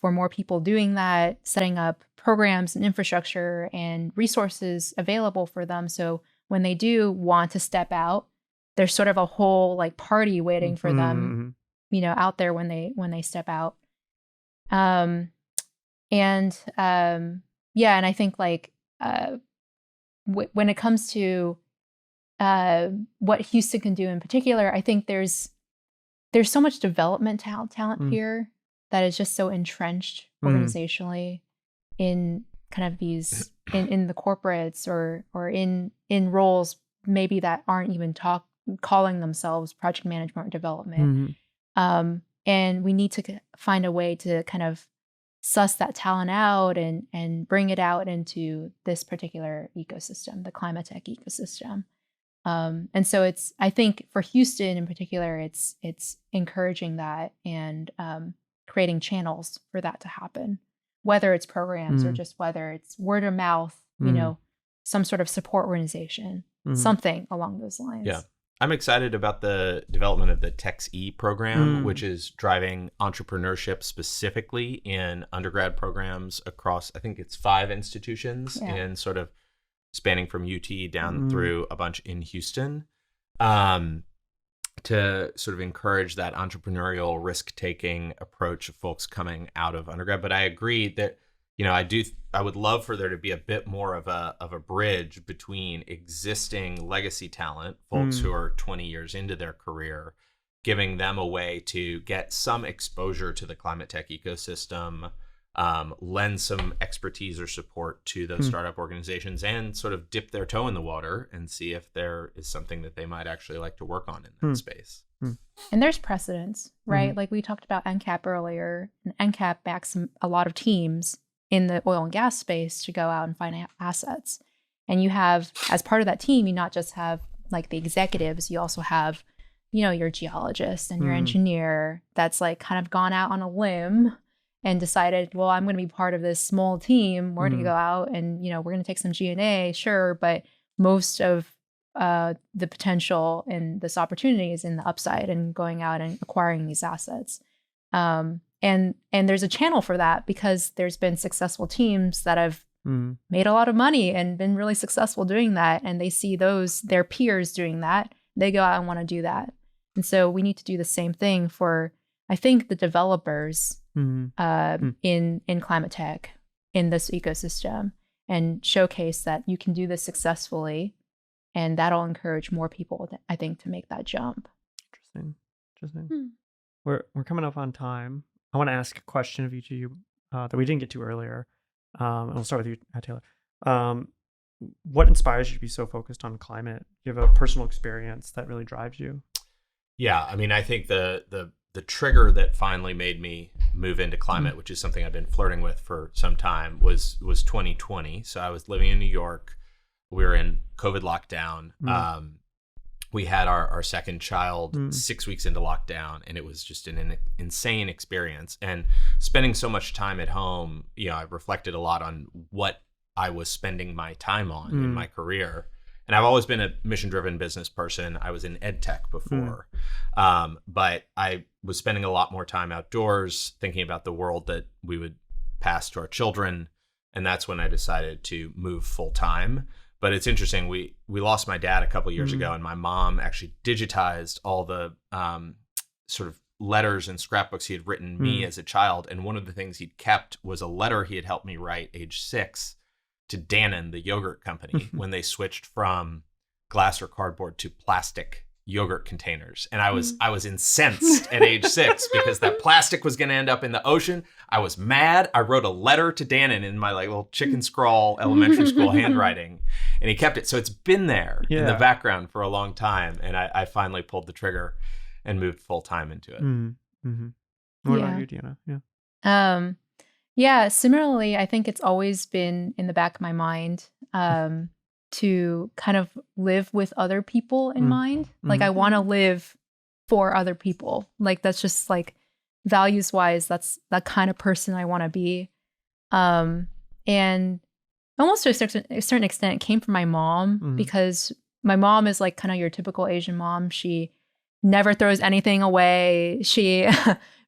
more people doing that, setting up programs and infrastructure and resources available for them. So when they do want to step out, there's sort of a whole like party waiting for them, out there when they step out. And I think like when it comes to what Houston can do in particular, I think there's so much development talent here that is just so entrenched organizationally in kind of these in the corporates or in roles maybe that aren't even calling themselves project management or development. And we need to find a way to kind of suss that talent out and bring it out into this particular ecosystem, the Climatetech ecosystem. And so I think for Houston in particular, it's encouraging that and creating channels for that to happen, whether it's programs or just whether it's word of mouth, some sort of support organization, something along those lines. Yeah. I'm excited about the development of the TechsE program, which is driving entrepreneurship specifically in undergrad programs across, I think it's 5 institutions and sort of spanning from UT down through a bunch in Houston, to sort of encourage that entrepreneurial risk-taking approach of folks coming out of undergrad. But I agree that, I would love for there to be a bit more of a bridge between existing legacy talent, folks who are 20 years into their career, giving them a way to get some exposure to the climate tech ecosystem, lend some expertise or support to those startup organizations, and sort of dip their toe in the water and see if there is something that they might actually like to work on in that space. And there's precedence, right? Like we talked about NCAP earlier, and NCAP backs a lot of teams in the oil and gas space to go out and find assets. And you have, as part of that team, you not just have like the executives, you also have, your geologist and your engineer that's like kind of gone out on a limb and decided, well, I'm going to be part of this small team. We're going to go out and, we're going to take some G&A, sure. But most of the potential and this opportunity is in the upside and going out and acquiring these assets. And there's a channel for that because there's been successful teams that have made a lot of money and been really successful doing that. And they see their peers doing that. They go out and want to do that. And so we need to do the same thing for, I think, the developers in climate tech in this ecosystem, and showcase that you can do this successfully. And that'll encourage more people, I think, to make that jump. Interesting. We're coming up on time. I want to ask a question of each of you that we didn't get to earlier. And we'll start with you, Taylor. What inspires you to be so focused on climate? Do you have a personal experience that really drives you? Yeah, I mean, I think the trigger that finally made me move into climate, which is something I've been flirting with for some time, was 2020. So I was living in New York. We were in COVID lockdown. we had our second child 6 weeks into lockdown, and it was just an insane experience. And spending so much time at home, I reflected a lot on what I was spending my time on in my career. And I've always been a mission-driven business person. I was in ed tech before, but I was spending a lot more time outdoors, thinking about the world that we would pass to our children. And that's when I decided to move full time. But it's interesting. We lost my dad a couple of years ago, and my mom actually digitized all the sort of letters and scrapbooks he had written me as a child. And one of the things he'd kept was a letter he had helped me write age 6 to Dannon, the yogurt company, when they switched from glass or cardboard to plastic yogurt containers. And I was incensed at age 6 because that plastic was going to end up in the ocean. I was mad. I wrote a letter to Dannon in my little chicken scrawl elementary school handwriting, and he kept it. So it's been there in the background for a long time. And I finally pulled the trigger and moved full time into it. What about you, Deanna? Yeah, similarly, I think it's always been in the back of my mind to kind of live with other people in mind. Like, I want to live for other people. Like, that's just like values wise, that's that kind of person I want to be. And almost to a certain extent, it came from my mom, because my mom is like kind of your typical Asian mom. She never throws anything away. She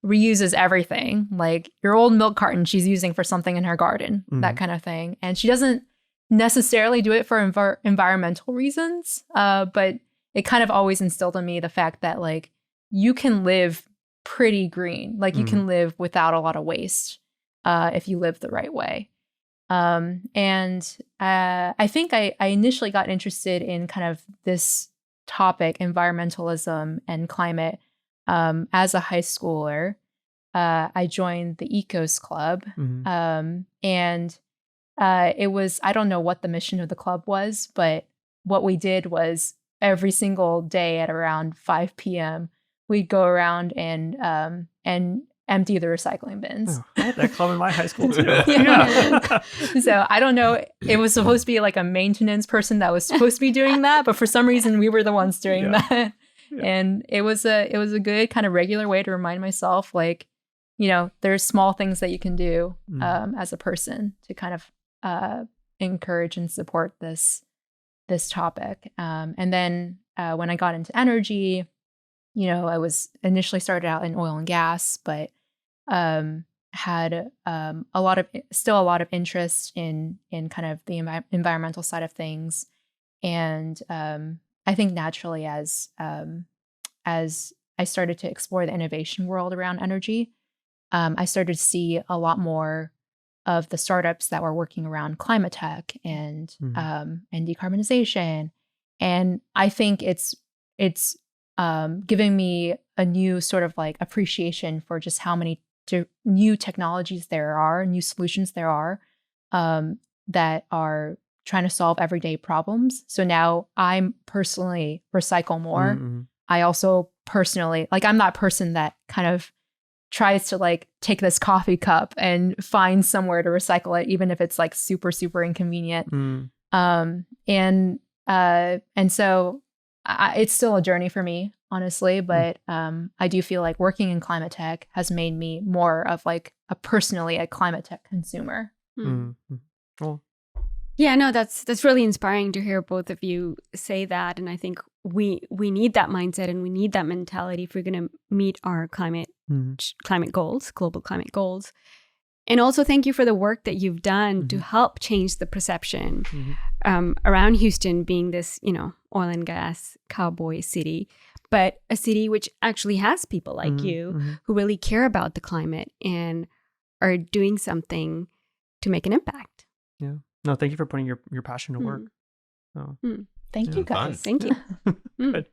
reuses everything. Like, your old milk carton she's using for something in her garden, that kind of thing. And she doesn't necessarily do it for environmental reasons, but it kind of always instilled in me the fact that, like, you can live pretty green. Like, you can live without a lot of waste if you live the right way. And I think I initially got interested in kind of this topic, environmentalism and climate, as a high schooler. I joined the Ecos Club, and it was, I don't know what the mission of the club was, but what we did was every single day at around 5 p.m., we'd go around and empty the recycling bins. Oh, I had that club in my high school too. So I don't know. It was supposed to be like a maintenance person that was supposed to be doing that, but for some reason we were the ones doing that. And it was a good kind of regular way to remind myself, like, there's small things that you can do as a person to kind of encourage and support this topic. And then when I got into energy, I was initially started out in oil and gas, but had a lot of interest in kind of the environmental side of things. And I think naturally, as I started to explore the innovation world around energy, I started to see a lot more of the startups that were working around Climatetech and decarbonization. And I think it's giving me a new sort of like appreciation for just how many new technologies there are, new solutions there are, that are trying to solve everyday problems. So now I'm personally recycle more. I also personally, like, I'm that person that kind of tries to like take this coffee cup and find somewhere to recycle it, even if it's like super, super inconvenient. And so it's still a journey for me, honestly, but I do feel like working in climate tech has made me more of like personally a climate tech consumer. Cool. Yeah, no, that's really inspiring to hear both of you say that. And I think we need that mindset and we need that mentality if we're going to meet our climate goals, global climate goals. And also thank you for the work that you've done to help change the perception around Houston being this, oil and gas cowboy city, but a city which actually has people like you who really care about the climate and are doing something to make an impact. Yeah. No, thank you for putting your passion to work. So. Thank you, guys. Thank you. Good.